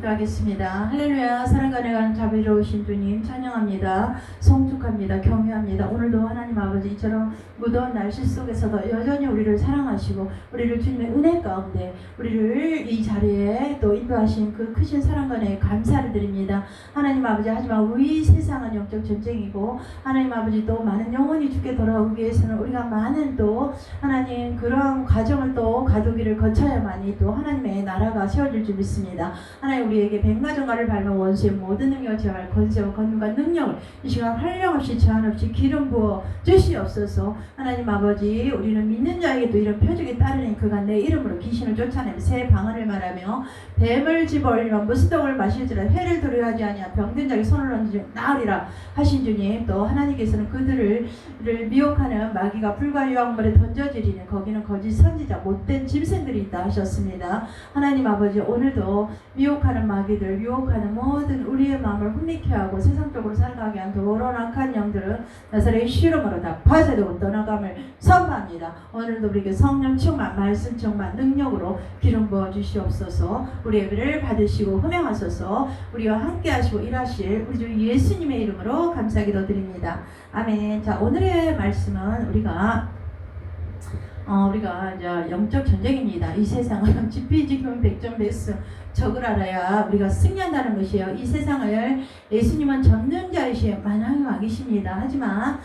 기도하겠습니다. 할렐루야. 사랑과 내가 자비로우신 주님 찬양합니다. 성축합니다. 경외합니다. 오늘도 하나님 아버지 이처럼 무더운 날씨 속에서도 여전히 우리를 사랑하시고 우리를 주님의 은혜 가운데 우리를 이 자리에 또 인도하신 그 크신 사랑과 내에 감사를 드립니다. 하나님 아버지, 하지만 우리 세상은 영적 전쟁이고 하나님 아버지 또 많은 영혼이 주께 돌아오기 위해서는 우리가 많은 또 하나님 그러한 과정을 또 가두기를 거쳐야만이 또 하나님의 나라가 세워질 줄 믿습니다. 하나님 우리에게 백마전가를 밟는 원수의 모든 능력을 제어할 권세와 권능과 능력을 이 시간 한량없이 제한없이 기름 부어 주시옵소서. 하나님 아버지, 우리는 믿는 자에게도 이런 표적이 따르니 그가 내 이름으로 귀신을 쫓아내며 새 방언을 말하며 뱀을 집어올리며 무스덩을 마실지라 해를 두려워하지 아니하 병든 자에게 손을 얹으며 나으리라 하신 주님, 또 하나님께서는 그들을 미혹하는 마귀가 불과 유황물에 던져지리니 거기는 거짓 선지자 못된 짐승들이 있다 하셨습니다. 하나님 아버지, 오늘도 미혹하는 마귀들, 유혹하는 모든 우리의 마음을 혼미케 하고 세상적으로 살아가게 한 더러운 악한 영들은 나사렛의 이름으로 다 파쇄되고 떠나감을 선포합니다. 오늘도 우리에게 성령 충만, 말씀 충만, 능력으로 기름 부어 주시옵소서. 우리 예배를 받으시고 흠양하소서. 우리와 함께 하시고 일하실 우리 주 예수님의 이름으로 감사 기도드립니다. 아멘. 자, 오늘의 말씀은 우리가 이제 영적 전쟁입니다. 이 세상은 지피지기면 백전백승, 적을 알아야 우리가 승리한다는 것이에요. 이 세상을 예수님은 전능자이시여 만왕의 왕이십니다. 하지만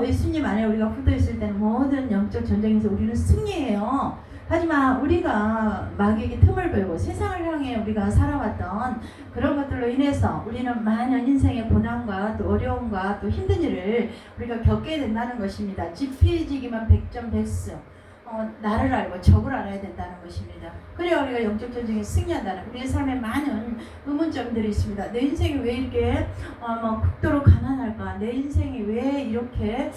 예수님 안에 우리가 붙어 있을 때는 모든 영적 전쟁에서 우리는 승리해요. 하지만 우리가 마귀에게 틈을 벌고 세상을 향해 우리가 살아왔던 그런 것들로 인해서 우리는 많은 인생의 고난과 또 어려움과 또 힘든 일을 우리가 겪게 된다는 것입니다. 지피지기만 백전백승, 나를 알고 적을 알아야 된다는 것입니다. 그래야 우리가 영적 전쟁에 승리한다는, 우리의 삶에 많은 의문점들이 있습니다. 내 인생이 왜 이렇게 극도로 가난할까? 내 인생이 왜 이렇게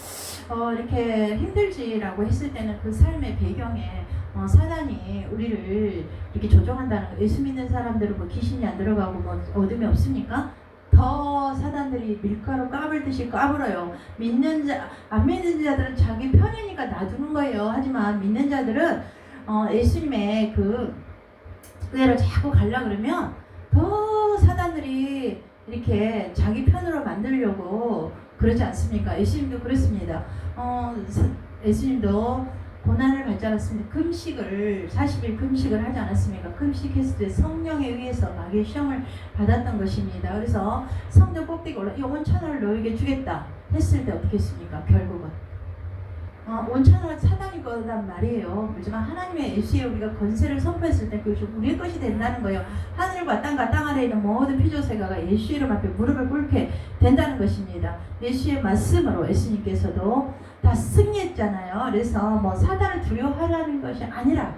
힘들지라고 했을 때는 그 삶의 배경에 사단이 우리를 이렇게 조종한다는 거. 예수 믿는 사람들은 뭐 귀신이 안 들어가고 뭐 어둠이 없습니까? 더 사단들이 밀가루 까불듯이 까불어요. 안 믿는 자들은 자기 편이니까 놔두는 거예요. 하지만 믿는 자들은 예수님의 그대로 자꾸 가려 그러면 더 사단들이 이렇게 자기 편으로 만들려고 그러지 않습니까? 예수님도 그렇습니다. 예수님도 고난을 받지 않았습니까? 40일 금식을 하지 않았습니까? 금식했을 때 성령에 의해서 마귀의 시험을 받았던 것입니다. 그래서 성전 꼭대기 올라 온천을 너에게 주겠다 했을 때 어떻게 했습니까? 결국은 온천은 사단이 거란 말이에요. 하지만 하나님의 예수에 우리가 권세를 선포했을 때 그것이 우리의 것이 된다는 거예요. 하늘과 땅과 땅 아래에 있는 모든 피조세가가 예수 이름 앞에 무릎을 꿇게 된다는 것입니다. 예수의 말씀으로 예수님께서도 다 승리했잖아요. 그래서 사단을 두려워하라는 것이 아니라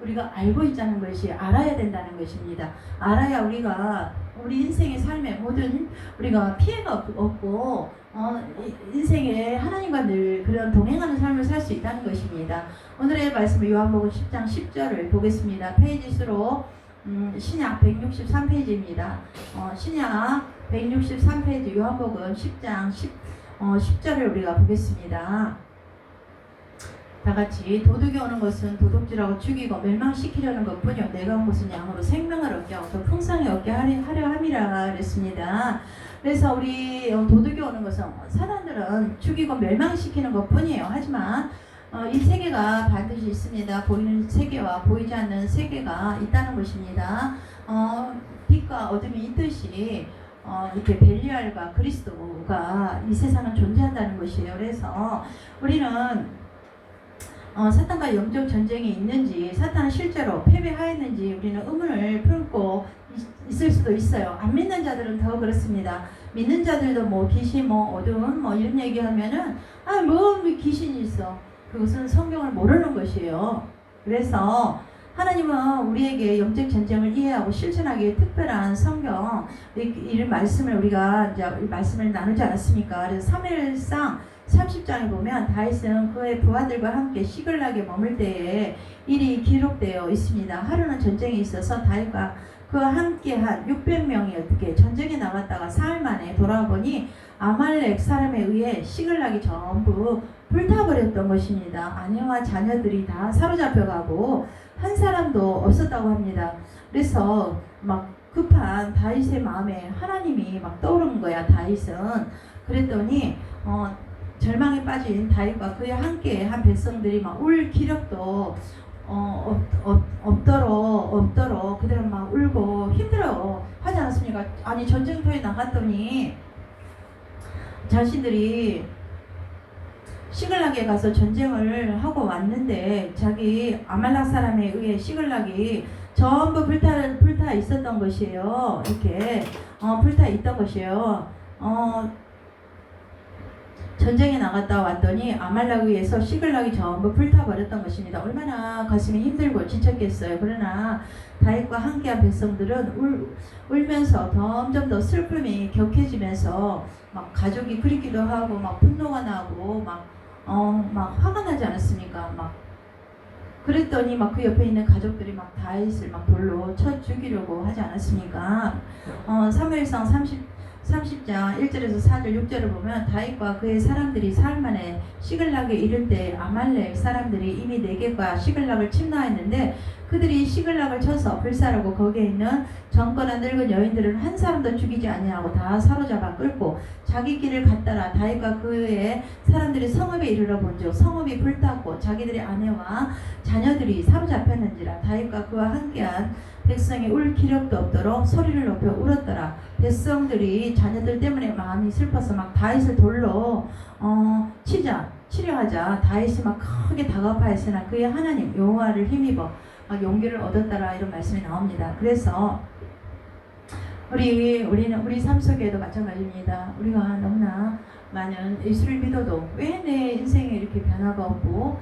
우리가 알고 있자는 것이, 알아야 된다는 것입니다. 알아야 우리가 우리 인생의 삶에 모든 우리가 피해가 없고 인생에 하나님과 늘 그런 동행하는 삶을 살 수 있다는 것입니다. 오늘의 말씀은 요한복음 10장 10절을 보겠습니다. 페이지 수로 신약 163페이지입니다. 신약 163페이지 요한복음 10장 10절을 우리가 보겠습니다. 다같이 도둑이 오는 것은 도둑질하고 죽이고 멸망시키려는 것뿐이요 내가 온 것은 양으로 생명을 얻게 하고 더 풍성히 얻게 하려 함이라 그랬습니다. 그래서 우리 도둑이 오는 것은 사람들은 죽이고 멸망시키는 것뿐이에요. 하지만 이 세계가 반드시 있습니다. 보이는 세계와 보이지 않는 세계가 있다는 것입니다. 빛과 어둠이 있듯이 이렇게 벨리알과 그리스도가 이 세상은 존재한다는 것이에요. 그래서 우리는 사탄과 영적 전쟁이 있는지, 사탄은 실제로 패배하였는지 우리는 의문을 품고 있을 수도 있어요. 안 믿는 자들은 더 그렇습니다. 믿는 자들도 귀신, 어둠, 이런 얘기하면은 귀신이 있어. 그것은 성경을 모르는 것이에요. 그래서 하나님은 우리에게 영적 전쟁을 이해하고 실천하기에 특별한 성경, 이런 말씀을 우리가 이제 말씀을 나누지 않았습니까? 그래서 사무엘상 30장에 보면 다윗은 그의 부하들과 함께 시글락에 머물 때에 일이 기록되어 있습니다. 하루는 전쟁이 있어서 다윗과 그와 함께한 600명이 어떻게 전쟁에 나갔다가 사흘 만에 돌아와 보니 아말렉 사람에 의해 시글락이 전부 불타버렸던 것입니다. 아내와 자녀들이 다 사로잡혀가고 한 사람도 없었다고 합니다. 그래서 막 급한 다윗의 마음에 하나님이 막 떠오른 거야. 다윗은. 그랬더니 절망에 빠진 다윗과 그에 함께 한 백성들이 막 울 기력도 없도록 그들은 막 울고 힘들어 하지 않았습니까? 아니 전쟁터에 나갔더니 자신들이 시글락에 가서 전쟁을 하고 왔는데 자기 아말렉 사람에 의해 시글락이 전부 불타 있었던 것이에요. 이렇게 불타 있던 것이에요. 전쟁에 나갔다 왔더니 아말렉에 의해서 시글락이 전부 불타버렸던 것입니다. 얼마나 가슴이 힘들고 지쳤겠어요. 그러나 다윗과 함께한 백성들은 울면서 점점 더 슬픔이 격해지면서 막 가족이 그립기도 하고 막 분노가 나고 막 화가 나지 않았습니까? 막 그랬더니 막 그 옆에 있는 가족들이 막 다윗을 막 돌로 쳐 죽이려고 하지 않았습니까? 사무엘상 30장 1절에서 4절 6절을 보면 다윗과 그의 사람들이 사흘 만에 시글락에 이를 때 아말렉 사람들이 이미 네겝과 시글락을 침노했는데 그들이 시글락을 쳐서 불사르고 거기에 있는 젊거나 늙은 여인들은 한 사람도 죽이지 아니하고 다 사로잡아 끌고 자기 길을 갔더라. 다윗과 그의 사람들이 성읍에 이르러 본즉 성읍이 불탔고 자기들의 아내와 자녀들이 사로잡혔는지라. 다윗과 그와 함께한 백성이 울 기력도 없도록 소리를 높여 울었더라. 백성들이 자녀들 때문에 마음이 슬퍼서 막 다윗을 돌로 치려 하자 다윗이 막 크게 다급하였으나 그의 하나님 여호와를 힘입어 막 용기를 얻었더라. 이런 말씀이 나옵니다. 그래서 우리 삶 속에도 마찬가지입니다. 우리가 너무나 많은 예수를 믿어도 왜 내 인생에 이렇게 변화가 없고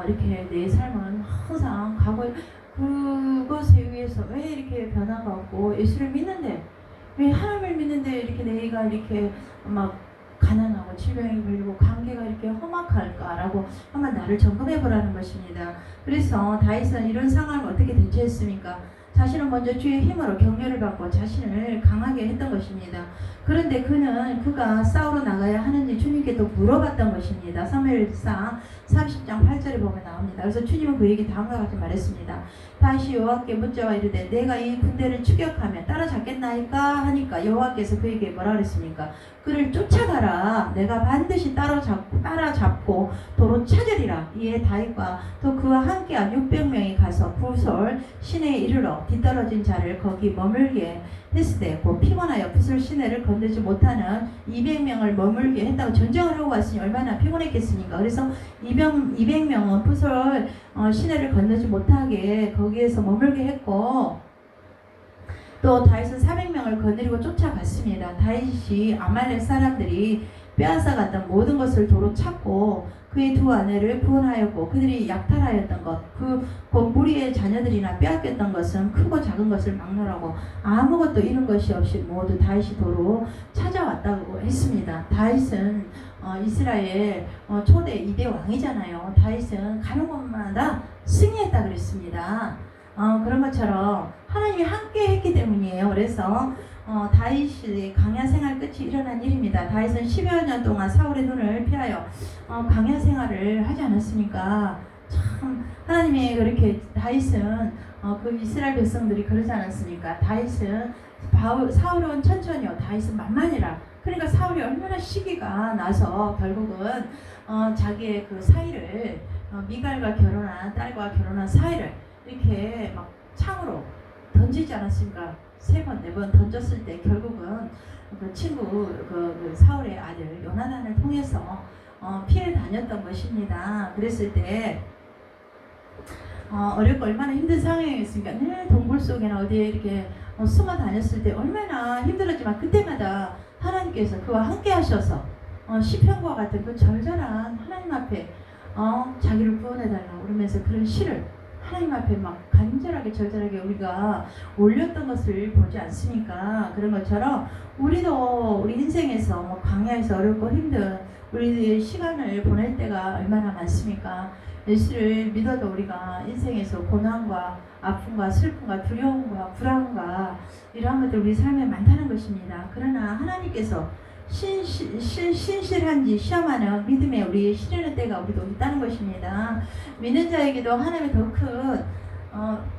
이렇게 내 삶은 항상 그것에 의해서 왜 이렇게 변화가 없고 예수를 믿는데 왜 하나님을 믿는데 이렇게 내가 이렇게 막 가난하고 질병이 걸리고 관계가 이렇게 험악할까라고 한번 나를 점검해 보라는 것입니다. 그래서 다윗은 이런 상황을 어떻게 대처했습니까? 자신은 먼저 주의 힘으로 격려를 받고 자신을 강하게 했던 것입니다. 그런데 그가 싸우러 나가야 하는지 주님께 또 물어봤던 것입니다. 사무엘상 30장 8절에 보면 나옵니다. 그래서 주님은 그에게 다음과 같이 말했습니다. 다시 여호와께 묻자와 이르되 내가 이 군대를 추격하면 따라잡겠나이까 하니까 여호와께서 그에게 뭐라 그랬습니까? 그를 쫓아가라. 내가 반드시 따라잡고 도로 찾으리라. 이에 다윗과 또 그와 함께한 600명이 가서 부솔 시내에 이르러 뒤떨어진 자를 거기 머물게 했으되 곧 피곤하여 부솔 시내를 건너지 못하는 200명을 머물게 했다고. 전쟁을 하고 왔으니 얼마나 피곤했겠습니까? 그래서 200명은 부솔 시내를 건너지 못하게 거기에서 머물게 했고 또 다윗은 400명을 거느리고 쫓아갔습니다. 다윗이 아말렉 사람들이 빼앗아갔던 모든 것을 도로 찾고 그의 두 아내를 구원하였고 그들이 약탈하였던 것, 곧 무리의 자녀들이나 빼앗겼던 것은 크고 작은 것을 막론하고 아무것도 잃은 것이 없이 모두 다윗이 도로 찾아왔다고 했습니다. 다윗은 이스라엘 초대 2대 왕이잖아요. 다윗은 가는 곳마다 승리했다 그랬습니다. 그런 것처럼 하나님이 함께 했기 때문이에요. 그래서 다윗의 광야 생활 끝이 일어난 일입니다. 다윗은 10여 년 동안 사울의 눈을 피하여 광야 생활을 하지 않았습니까? 참 하나님이 그렇게 다윗은 그 이스라엘 백성들이 그러지 않았습니까? 다윗은 사울은 천천히요 다윗은 만만이라. 그러니까 사울이 얼마나 시기가 나서 결국은 자기의 그 사이를 미갈과 결혼한 딸과 결혼한 사이를 이렇게 막 창으로 던지지 않았습니까? 3번, 4번 던졌을 때 결국은 그 친구 그 사울의 아들 요나단을 통해서 피해 다녔던 것입니다. 그랬을 때 어렵고 얼마나 힘든 상황이었습니까? 늘 동굴 속에나 어디에 이렇게 숨어 다녔을 때 얼마나 힘들었지만 그때마다 하나님께서 그와 함께 하셔서 시편과 같은 그 절절한 하나님 앞에 자기를 구원해달라고 그러면서 그런 시를 하나님 앞에 막 간절하게 절절하게 우리가 올렸던 것을 보지 않습니까? 그런 것처럼 우리도 우리 인생에서 광야에서 어렵고 힘든 우리의 시간을 보낼 때가 얼마나 많습니까? 예수를 믿어도 우리가 인생에서 고난과 아픔과 슬픔과 두려움과 불안과 이러한 것들 우리 삶에 많다는 것입니다. 그러나 하나님께서 신실한지 시험하는 믿음에 우리 실현의 때가 우리도 있다는 것입니다. 믿는 자에게도 하나님의 더 큰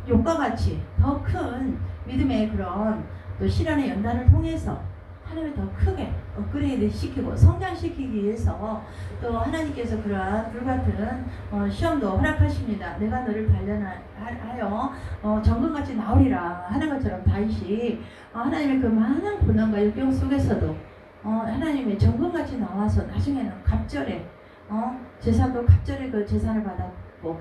욕과 같이 더 큰 믿음의 그런 또 시련의 연단을 통해서 하나님을 더 크게 업그레이드 시키고 성장시키기 위해서 또 하나님께서 그러한 불같은 시험도 허락하십니다. 내가 너를 단련하여 정금같이 나오리라 하는 것처럼 다윗이 하나님의 그 많은 고난과 역경 속에서도 하나님의 정금같이 나와서 나중에는 갑절에 재산도 갑절에 그 재산을 받았고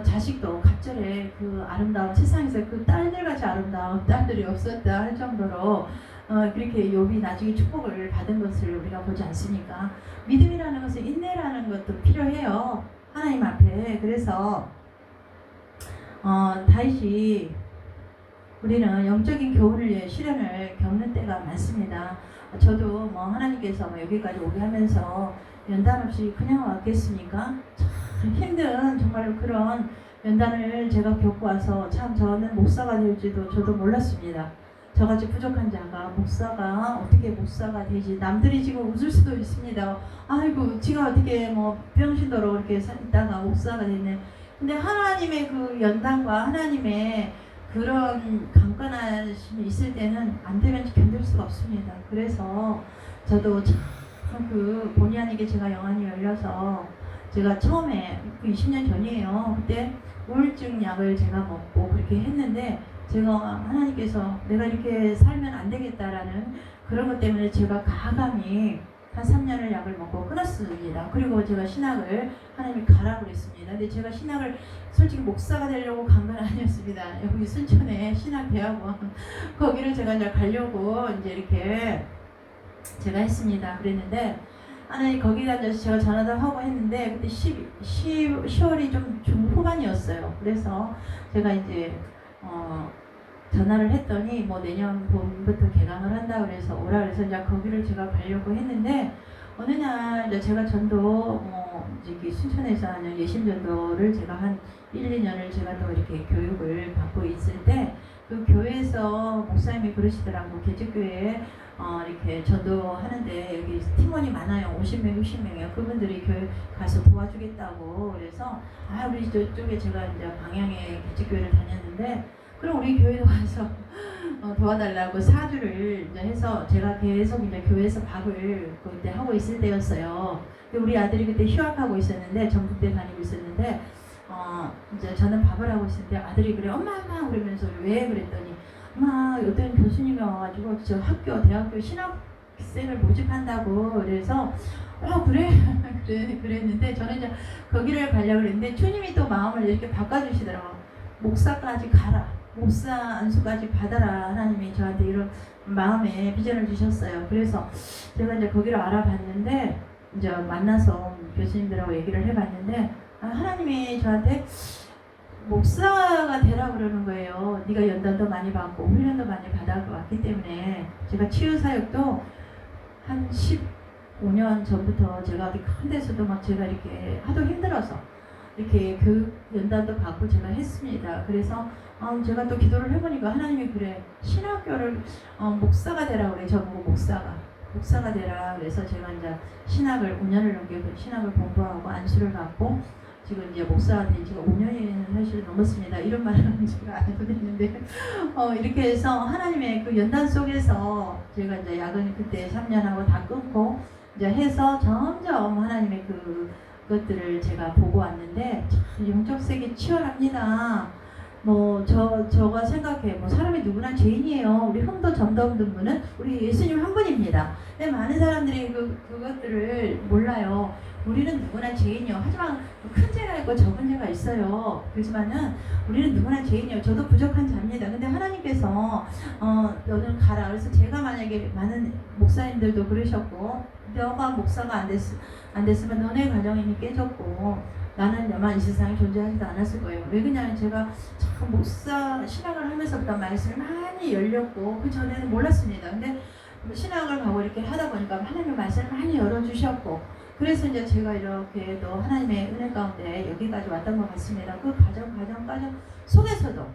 자식도 갑절에 그 아름다운 세상에서 그 딸들같이 아름다운 딸들이 없었다 할 정도로 그렇게 욥이 나중에 축복을 받은 것을 우리가 보지 않습니까? 믿음이라는 것은 인내라는 것도 필요해요. 하나님 앞에. 그래서 다윗이 우리는 영적인 교훈을 위해 시련을 겪는 때가 많습니다. 저도 하나님께서 여기까지 오게 하면서 연단 없이 그냥 왔겠습니까? 참 힘든 정말로 그런 연단을 제가 겪고 와서 참 저는 목사가 될지도 저도 몰랐습니다. 저같이 부족한 자가 목사가 어떻게 목사가 되지? 남들이 지금 웃을 수도 있습니다. 아이고 지가 어떻게 병신도로 이렇게 있다가 목사가 됐네. 근데 하나님의 그 연단과 하나님의 그런 강건하심이 있을 때는 안 되면 견딜 수가 없습니다. 그래서 저도 참 그 본의 아니게 제가 영안이 열려서 제가 처음에 20년 전이에요. 그때 우울증 약을 제가 먹고 그렇게 했는데 제가 하나님께서 내가 이렇게 살면 안 되겠다라는 그런 것 때문에 제가 가감히 한 3년을 약을 먹고 끊었습니다. 그리고 제가 신학을 하나님이 가라고 그랬습니다. 근데 제가 신학을 솔직히 목사가 되려고 간 건 아니었습니다. 여기 순천에 신학대학원 거기를 제가 이제 가려고 이제 이렇게 제가 했습니다. 그랬는데 하나님 거기다 이제 제가 전화도 하고 했는데 그때 10월이 좀 중후반이었어요. 그래서 제가 이제 전화를 했더니 내년 봄부터 개강을 한다 그래서 오라 그래서 이제 거기를 제가 가려고 했는데 어느 날 이제 제가 전도 이제 순천에서 하는 예심 전도를 제가 한 1, 2년을 제가 또 이렇게 교육을 받고 있을 때 그 교회에서 목사님이 그러시더라고. 개척교회에 이렇게 전도하는데 여기 팀원이 많아요. 50명, 60명이요. 그분들이 교회 가서 도와주겠다고 그래서 우리 저쪽에 제가 이제 방향에 개척교회를 다녔는데 그럼 우리 교회도 와서 도와달라고 사주를 이제 해서 제가 계속 이제 교회에서 밥을 그때 하고 있을 때였어요. 근데 우리 아들이 그때 휴학하고 있었는데 전북대 다니고 있었는데 이제 저는 밥을 하고 있었는데 아들이 그래 엄마 그러면서 왜 그랬더니 엄마 어떤 교수님이 와가지고 저 대학교 신학생을 모집한다고 그래서 그래 그랬는데 저는 이제 거기를 가려고 그랬는데 주님이 또 마음을 이렇게 바꿔주시더라고요. 목사까지 가라. 목사 안수까지 받아라. 하나님이 저한테 이런 마음에 비전을 주셨어요. 그래서 제가 이제 거기를 알아봤는데 이제 만나서 교수님들하고 얘기를 해봤는데 하나님이 저한테 목사가 되라 그러는 거예요. 네가 연단도 많이 받고 훈련도 많이 받아왔기 때문에 제가 치유사역도 한 15년 전부터 제가 어디 큰 데서도 막 제가 이렇게 하도 힘들어서 이렇게 교육 연단도 받고 제가 했습니다. 그래서 제가 또 기도를 해보니까 하나님이 그래 신학교를 목사가 되라 그래. 저보고 목사가 되라. 그래서 제가 이제 신학을 5년을 넘게 신학을 공부하고 안수를 받고 지금 이제 목사가 된 지가 5년이 사실 넘었습니다. 이런 말은 제가 안 해도 되는데 이렇게 해서 하나님의 그 연단 속에서 제가 이제 야근 그때 3년하고 다 끊고 이제 해서 점점 하나님의 그것들을 제가 보고 왔는데 참 영적 세계 치열합니다. 저가 생각해 사람이 누구나 죄인이에요. 우리 흥도 점도 없는 분은 우리 예수님 한 분입니다. 근데 많은 사람들이 그것들을 몰라요. 우리는 누구나 죄인이요. 하지만 큰 죄가 있고 적은 죄가 있어요. 그렇지만은 우리는 누구나 죄인이요. 저도 부족한 자입니다. 근데 하나님께서 너는 가라. 그래서 제가 만약에 많은 목사님들도 그러셨고 너가 목사가 안 됐으면 너네 가정이 이미 깨졌고 나는 너만 이 세상에 존재하지도 않았을 거예요. 왜 그러냐면 제가 참 목사 신학을 하면서부터 말씀을 많이 열렸고 그 전에는 몰랐습니다. 근데 신학을 가고 이렇게 하다 보니까 하나님의 말씀을 많이 열어주셨고 그래서 이제 제가 이렇게 또 하나님의 은혜 가운데 여기까지 왔던 것 같습니다. 그 과정 속에서도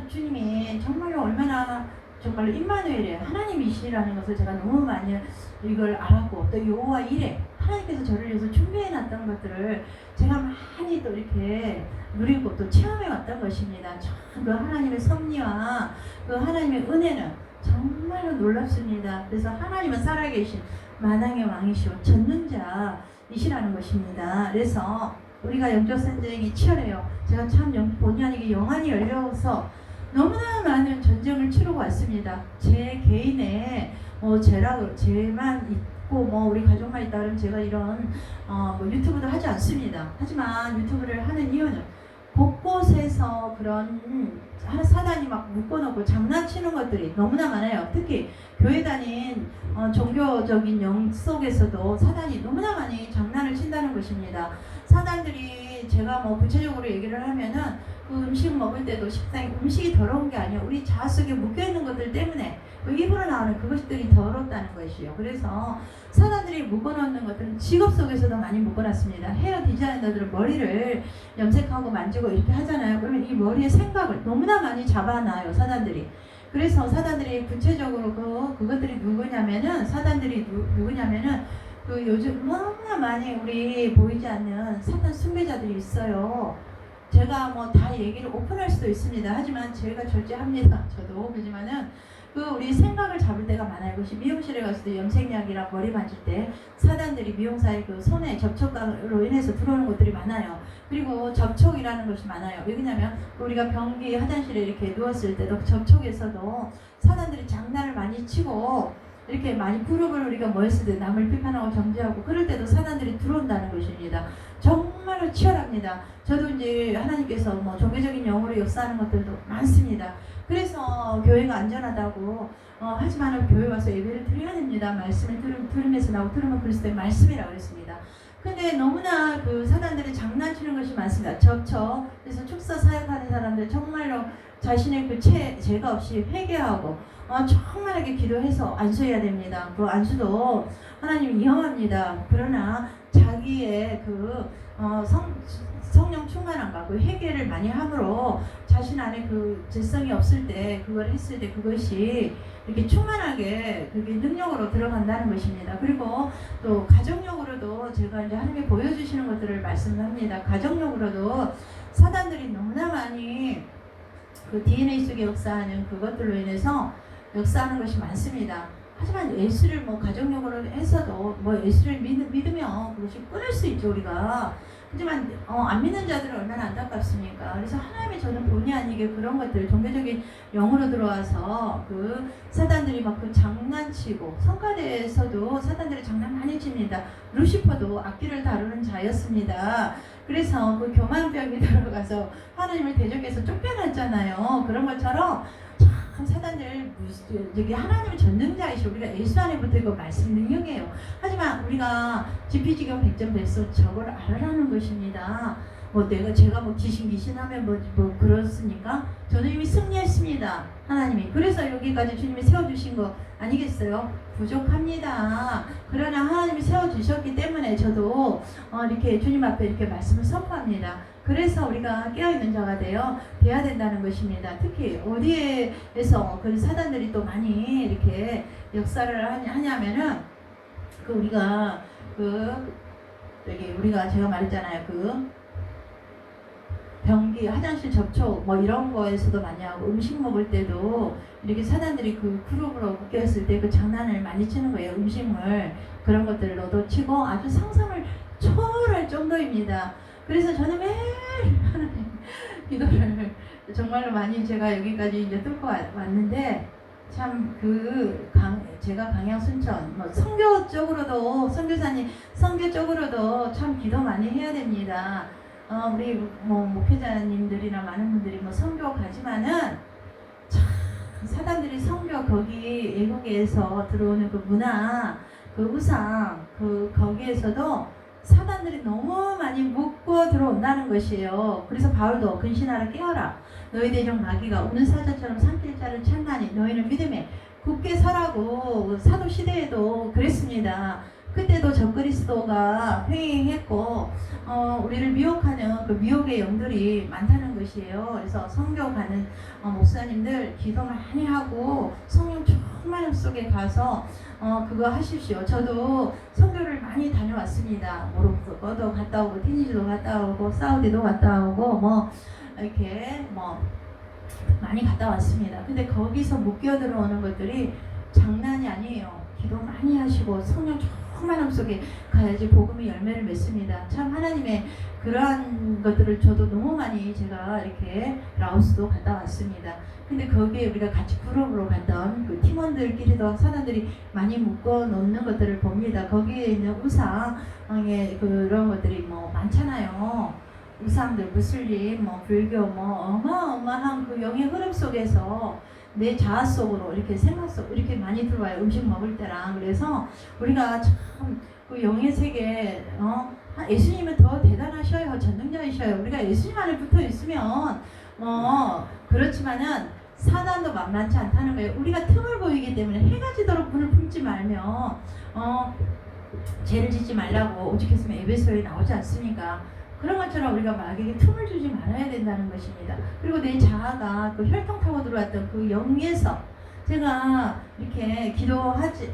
주님이 정말로 얼마나 정말로 임마누엘의 하나님이시라는 것을 제가 너무 많이 이걸 알았고 또 여호와 이레 하나님께서 저를 위해서 준비해놨던 것들을 제가 많이 많이 또 이렇게 누리고 또 체험해 왔던 것입니다. 참 그 하나님의 섭리와 그 하나님의 은혜는 정말로 놀랍습니다. 그래서 하나님은 살아계신 만왕의 왕이시오 전능자이시라는 것입니다. 그래서 우리가 영적 전쟁이 치열해요. 제가 참 본의 아니게 영안이 열려서 너무나 많은 전쟁을 치르고 왔습니다. 제 개인의 죄만 있고 우리 가족만 있다 그러면 제가 이런 유튜브도 하지 않습니다. 하지만 유튜브를 하는 이유는 곳곳에서 그런 사단이 막 묶어놓고 장난치는 것들이 너무나 많아요. 특히 교회 다닌 종교적인 영 속에서도 사단이 너무나 많이 장난을 친다는 것입니다. 사단들이 제가 구체적으로 얘기를 하면은 그 음식 먹을 때도 식당에 음식이 더러운 게 아니에요. 우리 자아 속에 묶여있는 것들 때문에 입으로 나오는 그것들이 더럽다는 것이요. 그래서 사람들이 묶어놓는 것들은 직업 속에서도 많이 묶어놨습니다. 헤어 디자이너들은 머리를 염색하고 만지고 이렇게 하잖아요. 그러면 이 머리의 생각을 너무나 많이 잡아놔요, 사단들이. 그래서 사단들이 구체적으로 그것들이 누구냐면은 누구냐면은 그 요즘 너무나 많이 우리 보이지 않는 사단 숭배자들이 있어요. 제가 다 얘기를 오픈할 수도 있습니다. 하지만 제가 절제합니다. 저도. 그렇지만은 우리 생각을 잡을 때가 많아요. 그것이 미용실에 갔을 때 염색약이랑 머리 만질 때 사단들이 미용사의 그 손에 접촉으로 인해서 들어오는 것들이 많아요. 그리고 접촉이라는 것이 많아요. 왜냐면 우리가 변기 화장실에 이렇게 누웠을 때도 접촉에서도 사단들이 장난을 많이 치고 이렇게 많이 그룹을 우리가 모였을 때 남을 비판하고 정죄하고 그럴 때도 사단들이 들어온다는 것입니다. 정말로 치열합니다. 저도 이제 하나님께서 종교적인 영으로 역사하는 것들도 많습니다. 그래서 교회가 안전하다고 하지만 교회 와서 예배를 드려야 됩니다. 말씀을 들으면서 나오고 들으면 그리스도의 말씀이라고 그랬습니다. 근데 너무나 그 사단들이 장난치는 것이 많습니다. 그래서 축사 사역하는 사람들 정말로 자신의 그 죄가 없이 회개하고 정말하게 기도해서 안수해야 됩니다. 그 안수도 하나님 이용합니다. 그러나 자기의 성령 충만함과 그 회개를 많이 함으로 자신 안에 그 질성이 없을 때 그걸 했을 때 그것이 이렇게 충만하게 그게 능력으로 들어간다는 것입니다. 그리고 또 가정력으로도 제가 이제 하나님이 보여주시는 것들을 말씀합니다. 가정력으로도 사단들이 너무나 많이 그 DNA 속에 역사하는 그것들로 인해서 역사하는 것이 많습니다. 하지만 예수를 가정력으로 해서도 예수를 믿으면 그것이 끊을 수 있죠, 우리가. 하지만 안 믿는 자들은 얼마나 안타깝습니까? 그래서 하나님이 저는 본의 아니게 그런 것들 종교적인 영으로 들어와서 그 사단들이 그 장난치고 성가대에서도 사단들이 장난 많이 칩니다. 루시퍼도 악기를 다루는 자였습니다. 그래서 그 교만병이 들어가서 하나님을 대적해서 쫓겨났잖아요. 그런 것처럼 참 사단들 여기 하나님의 전능자이시오. 우리가 예수 안에부터 이거 말씀 능력이에요. 하지만 우리가 지피지경 백전백소 저걸 알아라는 것입니다. 제가 귀신하면 그렇습니까? 저는 이미 승리했습니다. 하나님이. 그래서 여기까지 주님이 세워주신 거 아니겠어요? 부족합니다. 그러나 하나님이 세워주셨기 때문에 저도 이렇게 주님 앞에 이렇게 말씀을 선포합니다. 그래서 우리가 깨어있는 자가 돼야 된다는 것입니다. 특히 어디에서 그 사단들이 또 많이 이렇게 역사를 하냐면은 우리가 제가 말했잖아요. 변기, 화장실 접촉 이런 거에서도 많이 하고 음식 먹을 때도 이렇게 사단들이 그 그룹으로 묶여있을 때 그 장난을 많이 치는 거예요. 음식물 그런 것들을 얻어치고 아주 상상을 초월할 정도입니다. 그래서 저는 매일 하나님 기도를 정말로 많이 제가 여기까지 이제 뚫고 왔는데 참 제가 강양 순천 선교 쪽으로도 선교 쪽으로도 참 기도 많이 해야 됩니다. 우리 목회자님들이나 많은 분들이 선교 가지만은 참 사단들이 선교 거기 외국에서 들어오는 그 문화 그 우상 거기에서도 사단들이 너무 많이 묶고 들어온다는 것이에요. 그래서 바울도 근신하라 깨어라 너희 대적 마귀가 우는 사자처럼 삼킬 자를 찬나니 너희는 믿음에 굳게 서라고 사도 시대에도 그랬습니다. 그때도 적그리스도가 횡행했고 우리를 미혹하는 그 미혹의 영들이 많다는 것이에요. 그래서 선교 가는 목사님들 기도 많이 하고 성령 충만함 속에 가서 그거 하십시오. 저도 선교를 많이 다녀왔습니다. 모로코도 갔다 오고 티니지도 갔다 오고 사우디도 갔다 오고 뭐 이렇게 뭐 많이 갔다 왔습니다. 근데 거기서 못 끼어들어오는 것들이 장난이 아니에요. 기도 많이 하시고 성령 충만함 속에 가야지 복음이 열매를 맺습니다. 참 하나님의 그러한 것들을 저도 너무 많이 제가 이렇게 라오스도 갔다 왔습니다. 근데 거기에 우리가 같이 그룹으로 갔던 그 팀원들끼리도 사람들이 많이 묶어 놓는 것들을 봅니다. 거기에 있는 우상의 그런 것들이 뭐 많잖아요. 우상들, 무슬림, 뭐 불교, 뭐 어마어마한 그 영의 흐름 속에서 내 자아 속으로 이렇게 생각 속 이렇게 많이 들어와요. 음식 먹을 때랑. 그래서 우리가 참 그 영의 세계 예수님은 더 대단하셔요. 전능자이셔요. 우리가 예수님 안에 붙어 있으면 그렇지만은 사단도 만만치 않다는 거예요. 우리가 틈을 보이기 때문에 해가 지도록 불을 품지 말며 죄를 짓지 말라고 오죽했으면 에베소에 나오지 않습니까? 그런 것처럼 우리가 마귀에게 틈을 주지 말아야 된다는 것입니다. 그리고 내 자아가 그 혈통 타고 들어왔던 그 영에서 제가 이렇게 기도하지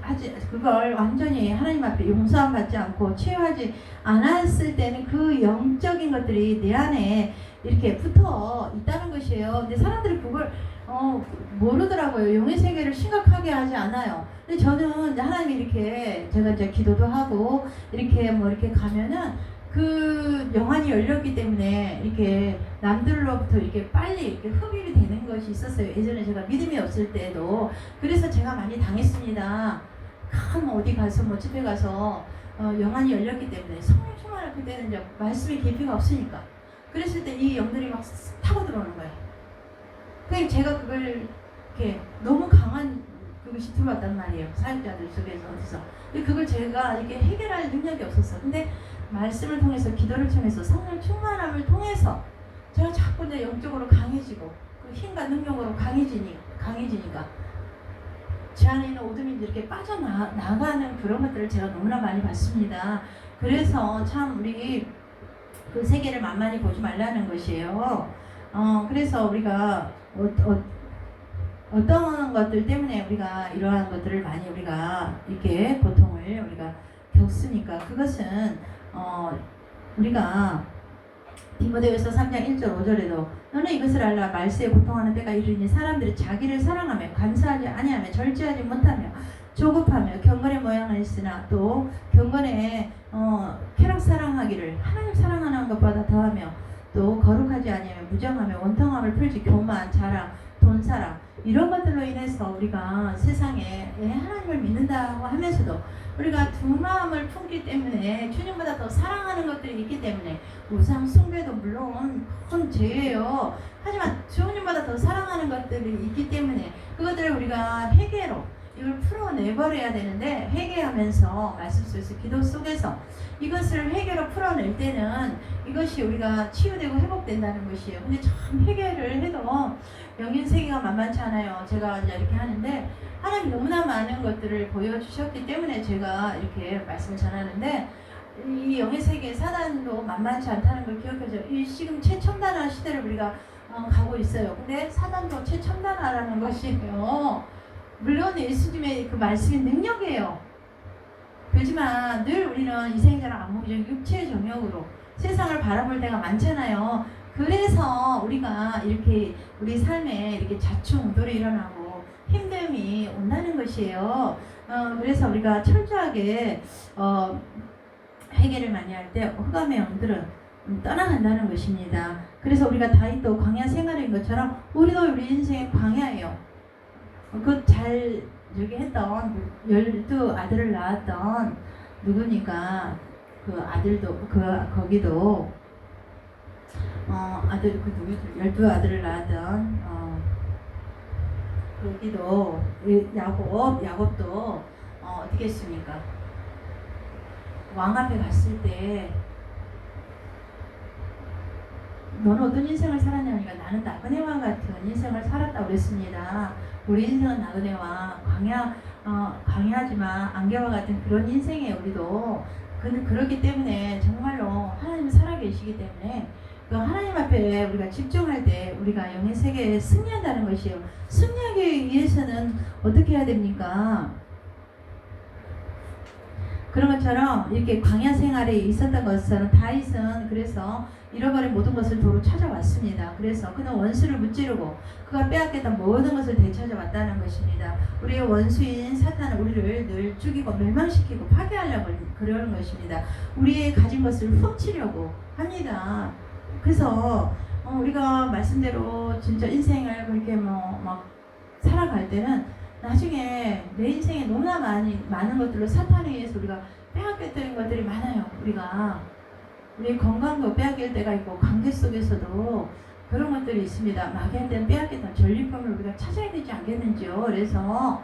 그걸 완전히 하나님 앞에 용서함 받지 않고 치유하지 않았을 때는 그 영적인 것들이 내 안에 이렇게 붙어 있다는 것이에요. 근데 사람들이 그걸 모르더라고요. 영의 세계를 심각하게 하지 않아요. 근데 저는 이제 하나님이 이렇게 제가 이제 기도도 하고 이렇게 뭐 이렇게 가면은 그 영안이 열렸기 때문에 이렇게 남들로부터 이렇게 빨리 이렇게 흡입이 되는 것이 있었어요. 예전에 제가 믿음이 없을 때도. 그래서 제가 많이 당했습니다. 큰 어디 가서 뭐 집에 가서 영안이 열렸기 때문에 성령 충만할 그때는 이제 말씀의 깊이가 없으니까. 그랬을 때 이 영들이 막 타고 들어오는 거예요. 그러니까 제가 그걸 이렇게 너무 강한 그것이 들어왔단 말이에요. 사역자들 속에서 어디서. 근데 그걸 제가 이렇게 해결할 능력이 없었어. 근데 말씀을 통해서 기도를 통해서 성령 충만함을 통해서 제가 자꾸 이제 영적으로 강해지고 그 힘과 능력으로 강해지니까 제 안에 있는 어둠이 이렇게 빠져나가는 그런 것들을 제가 너무나 많이 봤습니다. 그래서 참 우리 그 세계를 만만히 보지 말라는 것이에요. 그래서 우리가 어떤 것들 때문에 우리가 이러한 것들을 많이 우리가 이렇게 고통을 우리가 겪습니까? 그것은 우리가 디모데후서 3장 1절 5절에도 너는 이것을 알라 말세에 고통하는 때가 이르니 사람들이 자기를 사랑하며 감사하지 아니하며 절제하지 못하며 조급하며 경건의 모양을 있으나 또 경건에 쾌락 사랑하기를 하나님 사랑하는 것보다 더하며 또 거룩하지 아니하며 무정하며 원통함을 풀지 교만 자랑 돈사랑 이런 것들로 인해서 우리가 세상에 하나님을 믿는다고 하면서도 우리가 두 마음을 품기 때문에 주님보다 더 사랑하는 것들이 있기 때문에 우상 숭배도 물론 큰 죄예요. 하지만 주님보다 더 사랑하는 것들이 있기 때문에 그것들을 우리가 회개로 이걸 풀어내버려야 되는데 회개하면서 말씀 속에서 기도 속에서 이것을 회개로 풀어낼 때는 이것이 우리가 치유되고 회복된다는 것이에요. 근데 참 회개를 해도 영인 세계가 만만치 않아요. 제가 이제 이렇게 하는데 하나님 너무나 많은 것들을 보여주셨기 때문에 제가 이렇게 말씀을 전하는데 이 영의 세계 사단도 만만치 않다는 걸 기억해줘요. 이 지금 최첨단화 시대를 우리가 가고 있어요. 근데 사단도 최첨단화라는 것이에요. 물론 예수님의 그 말씀이 능력이에요. 그렇지만 늘 우리는 이 생자랑 안목적 육체의 정욕으로 세상을 바라볼 때가 많잖아요. 그래서 우리가 이렇게 우리 삶에 이렇게 자충우돌이 일어나고 힘듦이 온다는 것이에요. 그래서 우리가 철저하게 회개를 많이 할 때 흑암의 영들은 떠나간다는 것입니다. 그래서 우리가 다윗도 광야 생활인 것처럼 우리도 우리 인생의 광야예요. 그 잘 저기 했던 12아들을 낳았던 누구니까 그 아들도 거기도 아들 그 누구들 12아들을 낳았던 거기도 야곱도 어떻게 했습니까? 왕 앞에 갔을 때 너는 어떤 인생을 살았냐니까 나는 나그네와 같은 인생을 살았다고 그랬습니다. 우리 인생은 나그네와 강해하지만 안개와 같은 그런 인생이에요. 우리도 그렇기 때문에 정말로 하나님 살아계시기 때문에 그 하나님 앞에 우리가 집중할 때 우리가 영의 세계에 승리한다는 것이에요. 승리하기 위해서는 어떻게 해야 됩니까? 그런 것처럼 이렇게 광야 생활에 있었던 것처럼 다윗은 그래서 잃어버린 모든 것을 도로 찾아왔습니다. 그래서 그는 원수를 무찌르고 그가 빼앗겼던 모든 것을 되찾아왔다는 것입니다. 우리의 원수인 사탄은 우리를 늘 죽이고 멸망시키고 파괴하려고 그러는 것입니다. 우리의 가진 것을 훔치려고 합니다. 그래서 우리가 말씀대로 진짜 인생을 그렇게 막 살아갈 때는 나중에 내 인생에 너무나 많은 것들로 사탄에 의해서 우리가 빼앗겼던 것들이 많아요. 우리의 건강도 빼앗길 때가 있고 관계 속에서도 그런 것들이 있습니다. 마귀한 때는 빼앗겼던 전리품을 우리가 찾아야 되지 않겠는지요. 그래서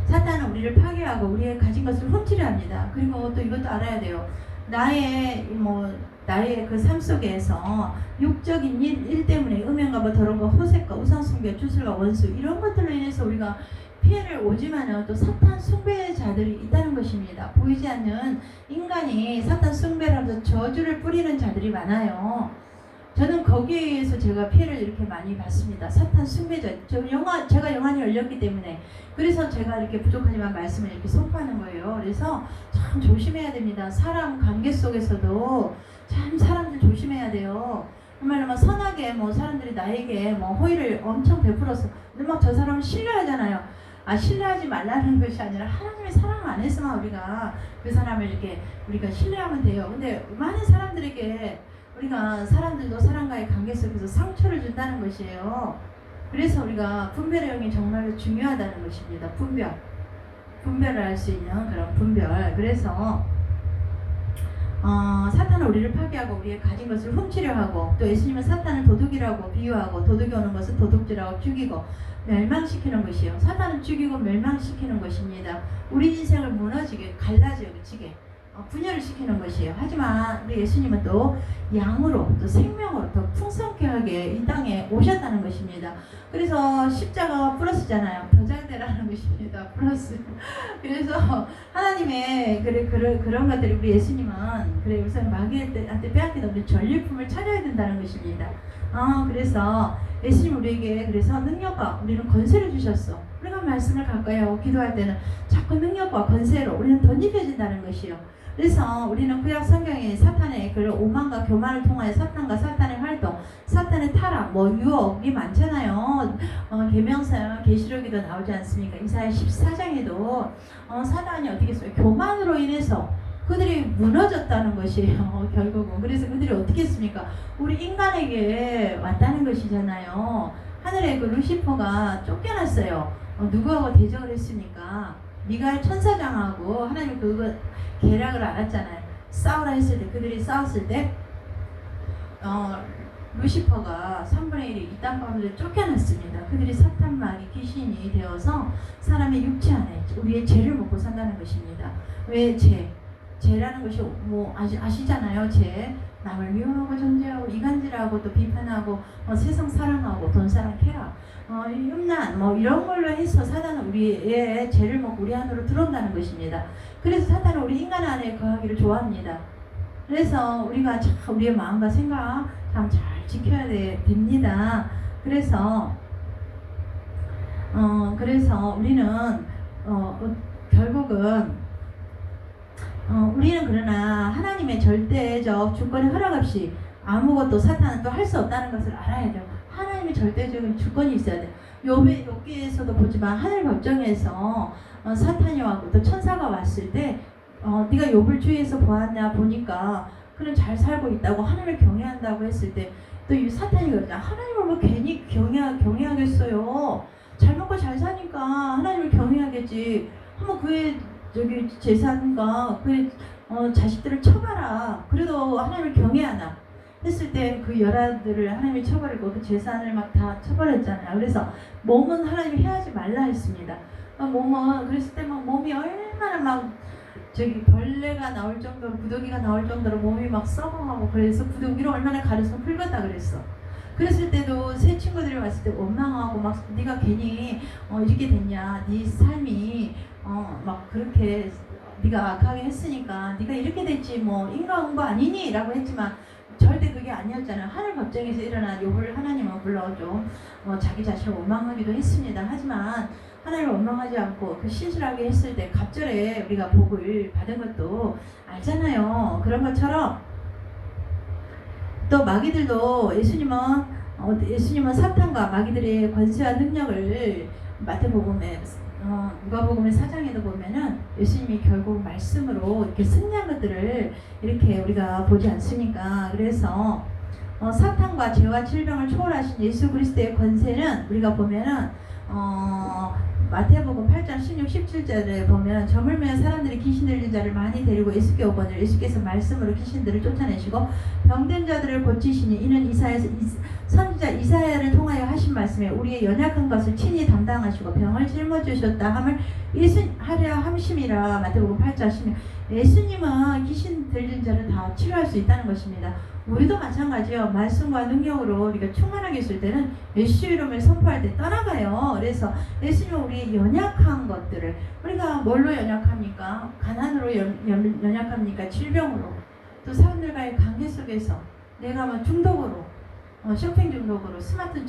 사탄은 우리를 파괴하고 우리의 가진 것을 훔치려 합니다. 그리고 또 이것도 알아야 돼요. 나의 그 삶 속에서 육적인 일 때문에 음행과 더러운 거, 호색과 우상숭배, 주술과 원수 이런 것들로 인해서 우리가 피해를 오지만은 또 사탄 숭배자들이 있다는 것입니다. 보이지 않는 인간이 사탄 숭배를 하면서 저주를 뿌리는 자들이 많아요. 저는 거기에 의해서 제가 피해를 이렇게 많이 받습니다. 사탄 숭배자. 제가 영안이 열렸기 때문에. 그래서 제가 이렇게 부족하지만 말씀을 이렇게 선포하는 거예요. 그래서 참 조심해야 됩니다. 사람 관계 속에서도 참 사람들 조심해야 돼요. 정말 선하게 사람들이 나에게 호의를 엄청 베풀어서 근데 막 저 사람을 신뢰하잖아요. 신뢰하지 말라는 것이 아니라 하나님의 사랑 안에서만 우리가 그 사람을 이렇게 우리가 신뢰하면 돼요. 근데 많은 사람들에게 우리가 사람들도 사람과의 관계 속에서 상처를 준다는 것이에요. 그래서 우리가 분별의 영이 정말로 중요하다는 것입니다. 분별을 할 수 있는 그런 분별. 그래서 사탄은 우리를 파괴하고 우리의 가진 것을 훔치려 하고 또 예수님은 사탄을 도둑이라고 비유하고 도둑이 오는 것은 도둑질하고 죽이고 멸망시키는 것이요. 사탄은 죽이고 멸망시키는 것입니다. 우리 인생을 무너지게 갈라지게 분열을 시키는 것이에요. 하지만 우리 예수님은 또 양으로 또 생명으로 더 풍성케 하게 이 땅에 오셨다는 것입니다. 그래서 십자가가 플러스잖아요. 더 잘 되라는 것입니다. 플러스. 그래서 하나님의 그런 것들이 우리 예수님은 우선 마귀한테 빼앗기다 우리 전리품을 찾아야 된다는 것입니다. 그래서 예수님 우리에게 그래서 능력과 우리는 권세를 주셨어. 우리가 말씀을 가까이 하고 기도할 때는 자꾸 능력과 권세로 우리는 덧입혀진다는 것이요. 그래서 우리는 구약 성경에 사탄의 그 오만과 교만을 통하여 사탄과 사탄의 활동, 사탄의 타락, 유혹이 많잖아요. 계명서, 계시록에도 나오지 않습니까? 이사야 14장에도 사탄이 어떻게 했어요? 교만으로 인해서 그들이 무너졌다는 것이에요. 결국은. 그래서 그들이 어떻게 했습니까? 우리 인간에게 왔다는 것이잖아요. 하늘의 그 루시퍼가 쫓겨났어요. 누구하고 대적을 했습니까? 미가엘 천사장하고 하나님 그거 계략을 알았잖아요. 싸우라 했을 때 그들이 싸웠을 때 루시퍼가 3분의 1이 이 땅 가운데 쫓겨났습니다. 그들이 사탄 마귀 귀신이 되어서 사람의 육체 안에 우리의 죄를 먹고 산다는 것입니다. 왜 죄라는 것이 아시잖아요. 죄. 남을 미워하고 정죄하고 이간질하고 또 비판하고 세상 사랑하고 돈 사랑 쾌락 흉난 이런 걸로 해서 사탄은 우리의 죄를 먹고 우리 안으로 들어온다는 것입니다. 그래서 사탄은 우리 인간 안에 거하기를 좋아합니다. 그래서 우리가 참 우리의 마음과 생각 참 잘 지켜야 됩니다. 그래서 우리는 결국은 우리는 그러나 하나님의 절대적 주권의 허락 없이 아무것도 사탄은 또 할 수 없다는 것을 알아야 돼요. 하나님의 절대적인 주권이 있어야 돼요. 욥기에서도 보지만 하늘 법정에서 사탄이 왔고 또 천사가 왔을 때 네가 욥을 주위에서 보았냐 보니까 그는 잘 살고 있다고 하나님을 경외한다고 했을 때 또 이 사탄이 그러잖아. 하나님을 괜히 경외하겠어요. 잘 먹고 잘 사니까 하나님을 경외하겠지. 한번 그의 재산과 그의 자식들을 쳐봐라. 그래도 하나님을 경외하나 했을 때 그 열아들을 하나님이 쳐버리고 그 재산을 막 다 쳐버렸잖아요. 그래서 몸은 하나님이 해하지 말라 했습니다. 몸은 그랬을 때 막 몸이 얼마나 막 벌레가 나올 정도로 부더기가 나올 정도로 몸이 막 썩어가고 그래서 부더기로 얼마나 가려서 긁었다 그랬어. 그랬을 때도 새 친구들이 왔을 때 원망하고 막 네가 괜히 이렇게 됐냐, 네 삶이 막 그렇게 네가 악하게 했으니까 네가 이렇게 됐지 인간 온 거 아니니? 라고 했지만 절대 그게 아니었잖아요. 하늘 법정에서 일어난 욥을 하나님은 물론 좀 자기 자신을 원망하기도 했습니다. 하지만 하나님을 원망하지 않고 그 신실하게 했을 때 갑절에 우리가 복을 받은 것도 알잖아요. 그런 것처럼 또 마귀들도 예수님은 사탄과 마귀들의 권세와 능력을 마태복음에 누가복음의 4장에도 보면은 예수님이 결국 말씀으로 이렇게 승리한 것들을 이렇게 우리가 보지 않습니까? 그래서 사탄과 죄와 질병을 초월하신 예수 그리스도의 권세는 우리가 보면은 마태복음 8장 16, 17절에 보면 저물면 사람들이 귀신 들린 자를 많이 데리고 예수께 오거늘 예수께서 말씀으로 귀신들을 쫓아내시고 병든 자들을 고치시니 이는 선지자 이사야를 통하여 하신 말씀에 우리의 연약한 것을 친히 담당하시고 병을 짊어지셨다 함을 하려 함심이라. 마태복음 8장 16. 예수님은 귀신 들린 자를 다 치료할 수 있다는 것입니다. 우리도 마찬가지요. 말씀과 능력으로 우리가 충만하게 있을 때는 예수 이름을 선포할 때 떠나가요. 그래서 예수님은 우리 연약한 것들을, 우리가 뭘로 연약합니까? 가난으로 연약합니까? 질병으로, 또 사람들과의 관계 속에서 내가 뭐 중독으로, 쇼핑 중독으로, 스마트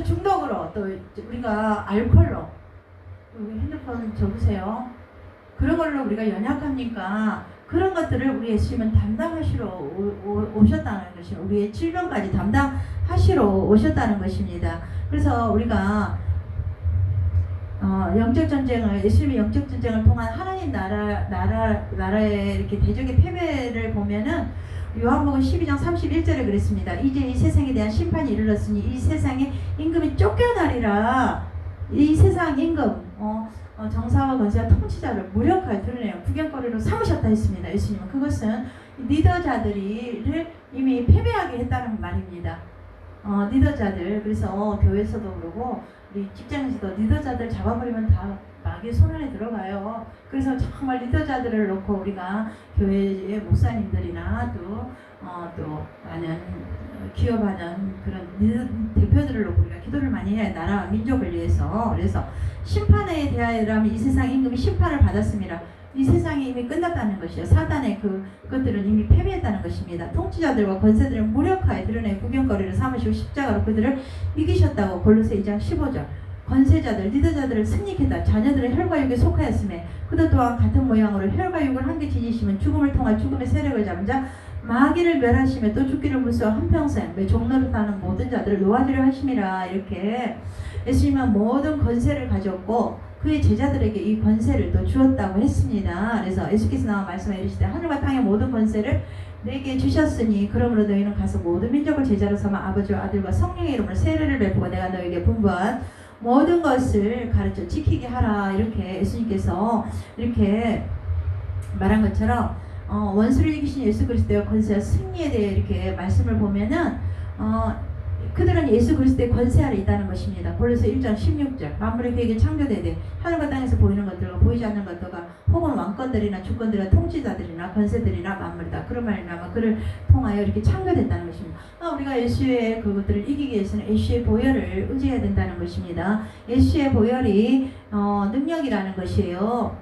중독으로, 또 우리가 알코올로, 여기 핸드폰 접으세요. 그런 걸로 우리가 연약합니까? 그런 것들을 우리 예수님은 담당하시러 오셨다는 것입니다. 우리의 질병까지 담당하시러 오셨다는 것입니다. 그래서 우리가 영적 전쟁을, 예수님의 영적 전쟁을 통한 하나님 나라의 이렇게 대적의 패배를 보면은 요한복음 12장 31절에 그랬습니다. 이제 이 세상에 대한 심판이 이르렀으니 이 세상의 임금이 쫓겨나리라. 이 세상 임금, 정사와 권세와 통치자를 무력하게 드러내요. 구경거리로 삼으셨다 했습니다. 예수님은 그것은 리더자들을 이미 패배하게 했다는 말입니다. 리더자들, 그래서 교회에서도 그러고 우리 직장에서도 리더자들 잡아버리면 다 마귀의 손 안에 들어가요. 그래서 정말 리더자들을 놓고 우리가 교회의 목사님들이나 또 많은 기업하는 그런 대표들을 놓고 우리가 기도를 많이 해야 나라와 민족을 위해서. 그래서 심판에 대하여라면 이 세상 임금이 심판을 받았습니다. 이 세상이 이미 끝났다는 것이요. 사단의 그것들은 이미 패배했다는 것입니다. 통치자들과 권세들을 무력하게 드러내 구경거리를 삼으시고 십자가로 그들을 이기셨다고. 골로새 2장 15절. 권세자들, 리더자들을 승리했다. 자녀들은 혈과 육에 속하였음에 그들 또한 같은 모양으로 혈과 육을 함께 지니시면 죽음을 통한 죽음의 세력을 잡은 자 마귀를 멸하시며 또 죽기를 무서워 한평생 매 종로로 사는 모든 자들을 놓아주려 하심이라. 이렇게 예수님은 모든 권세를 가졌고 그의 제자들에게 이 권세를 또 주었다고 했습니다. 그래서 예수께서 나와 말씀해 이르시되 하늘과 땅의 모든 권세를 내게 주셨으니 그러므로 너희는 가서 모든 민족을 제자로 삼아 아버지와 아들과 성령의 이름으로 세례를 베푸고 내가 너희에게 분부한 모든 것을 가르쳐 지키게 하라. 이렇게 예수님께서 이렇게 말한 것처럼 원수를 이기신 예수 그리스도의 권세와 승리에 대해 이렇게 말씀을 보면은 그들은 예수 그리스도의 권세 아래 있다는 것입니다. 골로새 1장 16절. 만물이 그에게 창조되되 하늘과 땅에서 보이는 것들과 보이지 않는 것들과 혹은 왕권들이나 주권들이나 통치자들이나 권세들이나 만물이다. 그런 말이나마 그를 통하여 이렇게 창조됐다는 것입니다. 우리가 예수의 그것들을 이기기 위해서는 예수의 보혈을 의지해야 된다는 것입니다. 예수의 보혈이 능력이라는 것이에요.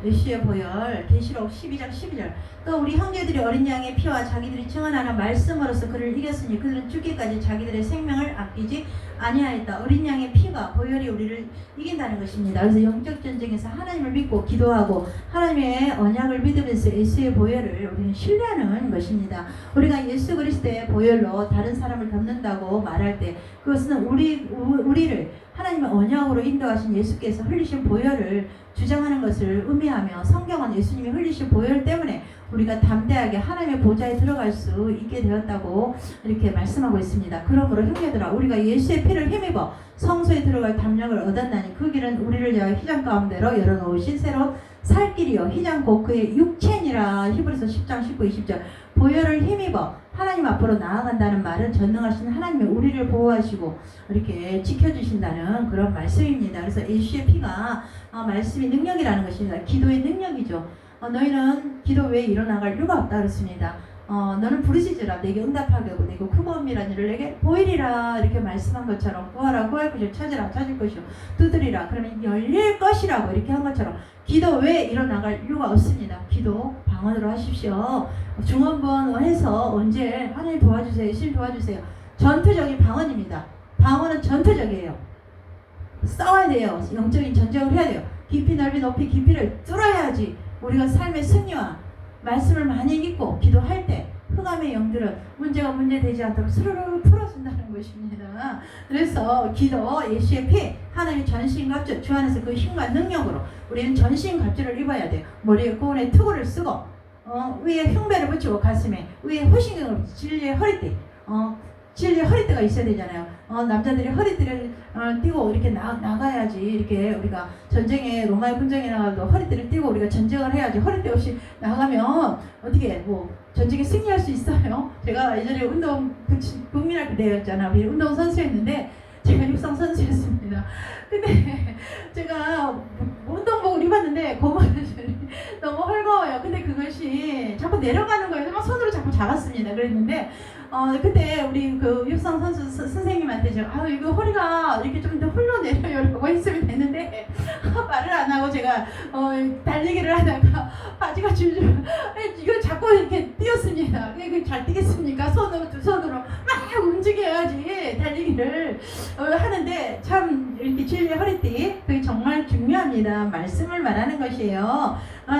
예수의 보혈. 계시록 12장 12절. 또 우리 형제들이 어린 양의 피와 자기들이 증언하는 말씀으로서 그를 이겼으니 그들은 죽기까지 자기들의 생명을 아끼지 아니하였다. 어린 양의 피가 보혈이 우리를 이긴다는 것입니다. 그래서 영적 전쟁에서 하나님을 믿고 기도하고 하나님의 언약을 믿으면서 예수의 보혈을 우리는 신뢰하는 것입니다. 우리가 예수 그리스도의 보혈로 다른 사람을 덮는다고 말할 때 그것은 우리를 하나님의 언약으로 인도하신 예수께서 흘리신 보혈을 주장하는 것을 의미하며 성경은 예수님이 흘리신 보혈 때문에 우리가 담대하게 하나님의 보좌에 들어갈 수 있게 되었다고 이렇게 말씀하고 있습니다. 그러므로 형제들아 우리가 예수의 피를 힘입어 성소에 들어갈 담력을 얻었나니 그 길은 우리를 위하여 휘장 가운데로 열어놓으신 새로운 살 길이요 휘장 곧 그의 육체니라. 히브리서 10장 19, 20절. 보혈을 힘입어 하나님 앞으로 나아간다는 말은 전능하신 하나님이 우리를 보호하시고 이렇게 지켜주신다는 그런 말씀입니다. 그래서 예수의 피가 말씀이 능력이라는 것입니다. 기도의 능력이죠. 너희는 기도 외에 일어나갈 이유가 없다 그랬습니다. 너는 부르짖으라 내게 응답하게 하고 내게 크고 엄밀한 일을 내게 보이리라 이렇게 말씀한 것처럼 구하라 구할 것이요 찾으라 찾을 것이요 두드리라 그러면 열릴 것이라고 이렇게 한 것처럼 기도 외에 일어나갈 이유가 없습니다. 기도 방언으로 하십시오. 중원부원해서 언제 하나님 도와주세요. 예수님 도와주세요. 전투적인 방언입니다. 방언은 전투적이에요. 싸워야 돼요. 영적인 전쟁을 해야 돼요. 깊이 넓이 높이 깊이를 뚫어야지 우리가 삶의 승리와 말씀을 많이 읽고 기도할 때 흑암의 영들은 문제가 문제되지 않도록 스르르 풀어준다는 것입니다. 그래서 기도, 예수의 피, 하나님의 전신갑주, 주 안에서 그 힘과 능력으로 우리는 전신갑주를 입어야 돼요. 머리에 고운의 투구를 쓰고 위에 흉배를 붙이고 가슴에 위에 호신경을 붙이고 진리의 허리띠 진리의 허리띠가 있어야 되잖아요. 남자들이 허리띠를 띄고 이렇게 나가야지 이렇게 우리가 전쟁에 로마의 군정에 나가도 허리띠를 띄고 우리가 전쟁을 해야지 허리띠 없이 나가면 어떻게 뭐 전쟁에 승리할 수 있어요? 제가 예전에 운동 국민학교 대회였잖아. 우리 운동 선수였는데 제가 육상 선수였습니다. 근데 제가 운동복을 입었는데 고무줄이 너무 헐거워요. 근데 그것이 자꾸 내려가는 거예요. 막 손으로 자꾸 잡았습니다. 그랬는데 그때 우리 그 육상 선수 선생님한테 제가 이거 허리가 이렇게 좀 더 흘러내려요라고 했으면 됐는데 말을 안 하고 제가 달리기를 하다가 바지가 줄줄 이거 자꾸 이렇게 뛰었습니다. 이거 잘 뛰겠습니까? 손으로 두 손으로 막 움직여야지 달리기를 하는데 참 이렇게 진리의 허리띠 그게 정말 중요합니다. 말씀을 말하는 것이에요.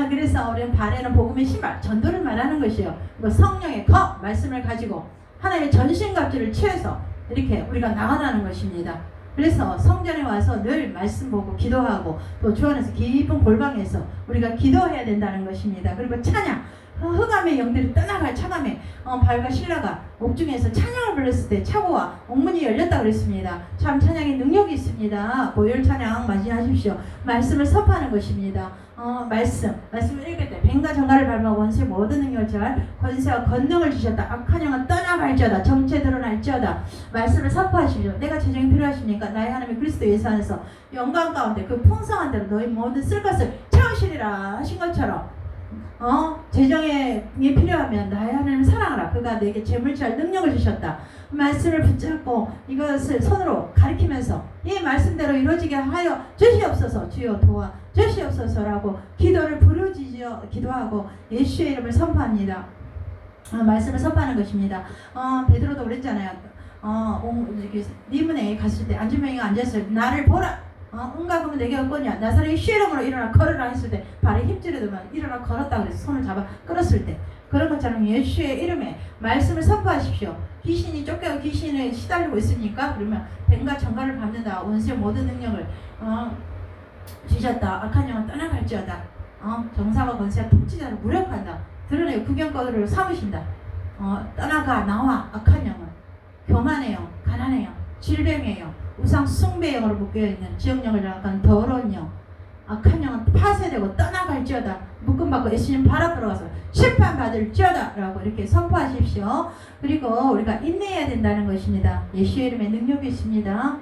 그래서 우리는 발에는 복음의 신발 전도를 말하는 것이에요. 성령의 거 말씀을 가지고 하나님의 전신갑주를 취해서 이렇게 우리가 나가라는 것입니다. 그래서 성전에 와서 늘 말씀 보고 기도하고 또 주 안에서 깊은 골방에서 우리가 기도해야 된다는 것입니다. 그리고 찬양 흑암의 영들이 떠나갈 차감에 바울과 신라가 옥중에서 찬양을 불렀을 때 차고와 옥문이 열렸다 그랬습니다. 참 찬양의 능력이 있습니다. 고열 찬양 맞이하십시오. 말씀을 선포하는 것입니다. 말씀을 읽을 때 뱀과 정갈을 밟아 원수의 모든 능력을 제할 권세와 권능을 주셨다. 악한 영은 떠나갈지어다. 정체 드러날지어다. 말씀을 선포하십시오. 내가 재정이 필요하십니까? 나의 하나님의 그리스도 예수 안에서 영광 가운데 그 풍성한 대로 너희 모든 쓸 것을 채우시리라 하신 것처럼 재정에 필요하면 나의 하나님을 사랑하라. 그가 내게 재물치할 능력을 주셨다. 말씀을 붙잡고 이것을 손으로 가리키면서 이 말씀대로 이루어지게 하여 주시옵소서. 주여 도와 주시옵소서라고 기도를 부르짖어 기도하고 예수의 이름을 선포합니다. 말씀을 선포하는 것입니다. 베드로도 그랬잖아요. 리문에 갔을 때 안주명이가 앉았어요. 나를 보라. 응답하면 내게 얻거냐. 나사렛의 예수 이름으로 일어나 걸으라 했을 때 발에 힘줄여도만 일어나 걸었다 그래서 손을 잡아 끌었을 때 그런 것처럼 예수의 이름에 말씀을 선포하십시오. 귀신이 쫓겨서 귀신에 시달리고 있으니까 그러면 뱀과 정갈을 밟는다. 원수의 모든 능력을 주셨다. 악한 영은 떠나갈지어다. 정사와 권세와 통치자를 무력한다. 드러내요. 구경거리를 삼으신다. 떠나가 나와. 악한 영은 교만해요. 가난해요. 질병이에요. 우상 숭배 영으로 묶여있는 지역령을 약간 더러운 영 악한 영은 파쇄되고 떠나갈지어다. 묶음받고 예수님 발 앞으로 가서 심판받을지어다 라고 이렇게 선포하십시오. 그리고 우리가 인내해야 된다는 것입니다. 예수의 이름에 능력이 있습니다.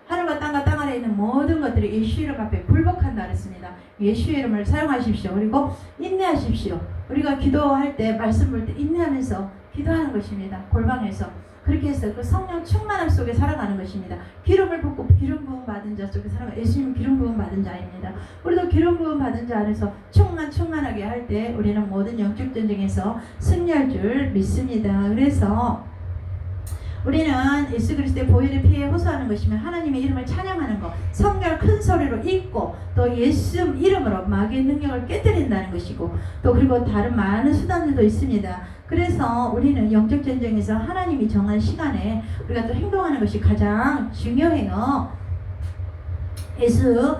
하늘과 땅과 땅 아래에 있는 모든 것들이 예수 이름 앞에 굴복한다 그랬습니다. 예수의 이름을 사용하십시오. 그리고 인내하십시오. 우리가 기도할 때 말씀 볼 때 인내하면서 기도하는 것입니다. 골방에서 그렇게 해서 그 성령 충만함 속에 살아가는 것입니다. 기름을 붓고 기름 부음 받은 자 속에 살아가. 예수님은 기름 부음 받은 자입니다. 우리도 기름 부음 받은 자 안에서 충만하게 할 때 우리는 모든 영적 전쟁에서 승리할 줄 믿습니다. 그래서 우리는 예수 그리스도의 보혈의 피에 호소하는 것이면 하나님의 이름을 찬양하는 것, 성령을 큰 소리로 읽고 또 예수 이름으로 마귀의 능력을 깨뜨린다는 것이고 또 그리고 다른 많은 수단들도 있습니다. 그래서 우리는 영적 전쟁에서 하나님이 정한 시간에 우리가 또 행동하는 것이 가장 중요해요. 예수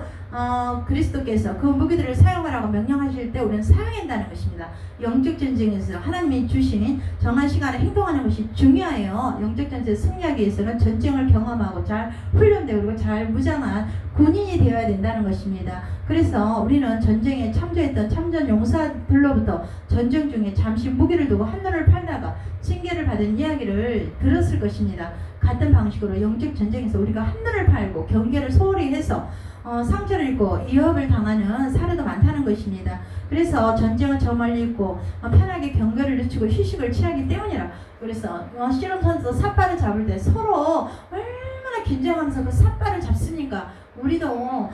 그리스도께서 그 무기들을 사용하라고 명령하실 때 우리는 사용한다는 것입니다. 영적 전쟁에서 하나님이 주신 정한 시간에 행동하는 것이 중요해요. 영적 전쟁에 승리하기 위해서는 전쟁을 경험하고 잘 훈련되고 그리고 잘 무장한 군인이 되어야 된다는 것입니다. 그래서 우리는 전쟁에 참조했던 참전 용사들로부터 전쟁 중에 잠시 무기를 두고 한눈을 팔다가 징계를 받은 이야기를 들었을 것입니다. 같은 방식으로 영적 전쟁에서 우리가 한눈을 팔고 경계를 소홀히 해서 상처를 입고 이업을 당하는 사례도 많다는 것입니다. 그래서 전쟁은 저 멀리 있고 편하게 경계를 늦추고 휴식을 취하기 때문이라. 그래서 씨름 선수 삿발을 잡을 때 서로 얼마나 긴장하면서 그 삿발을 잡습니까? 우리도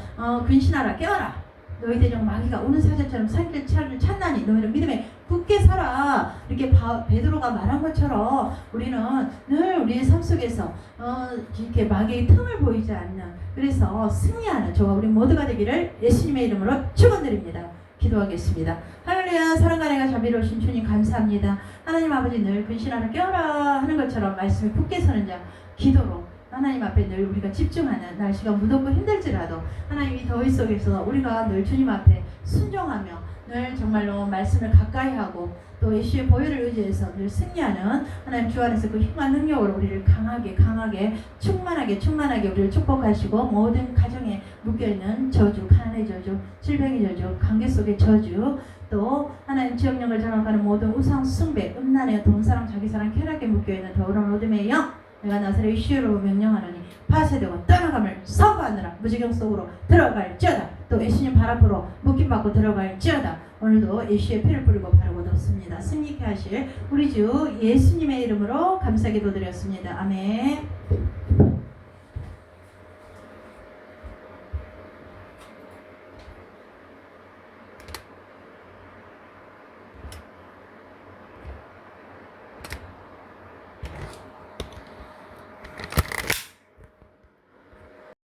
근신하라 깨어라. 너희들 중 마귀가 오는 사자처럼 살길 찾나니 너희는 믿음에 굳게 살아. 이렇게 베드로가 말한 것처럼 우리는 늘 우리의 삶 속에서 이렇게 마귀의 틈을 보이지 않는, 그래서 승리하는 저와 우리 모두가 되기를 예수님의 이름으로 축원드립니다. 기도하겠습니다. 할렐루야. 사랑과 내가 자비로우신 주님 감사합니다. 하나님 아버지 늘 근신하라 깨어라 하는 것처럼 말씀에 굳게 서는 자 기도로 하나님 앞에 늘 우리가 집중하는, 날씨가 무덥고 힘들지라도 하나님 이 더위 속에서 우리가 늘 주님 앞에 순종하며 늘 정말로 말씀을 가까이 하고 또 예수의 보혈을 의지해서 늘 승리하는 하나님 주 안에서 그 힘과 능력으로 우리를 강하게 충만하게 우리를 축복하시고 모든 가정에 묶여있는 저주, 가난의 저주, 질병의 저주, 관계 속의 저주, 또 하나님 지역령을 장악하는 모든 우상 숭배, 음란의 돈사랑 자기사랑 쾌락에 묶여있는 더러운 어둠의 영, 내가 나사렛 예수로 명령하노니 파쇄되고 떠나감을 선포하느라 무지경 속으로 들어갈지어다. 또 예수님 발 앞으로 묶임받고 들어갈지어다. 오늘도 예수의 피를 뿌리고 바르고 덮습니다. 승리케 하실 우리 주 예수님의 이름으로 감사 기도드렸습니다. 아멘.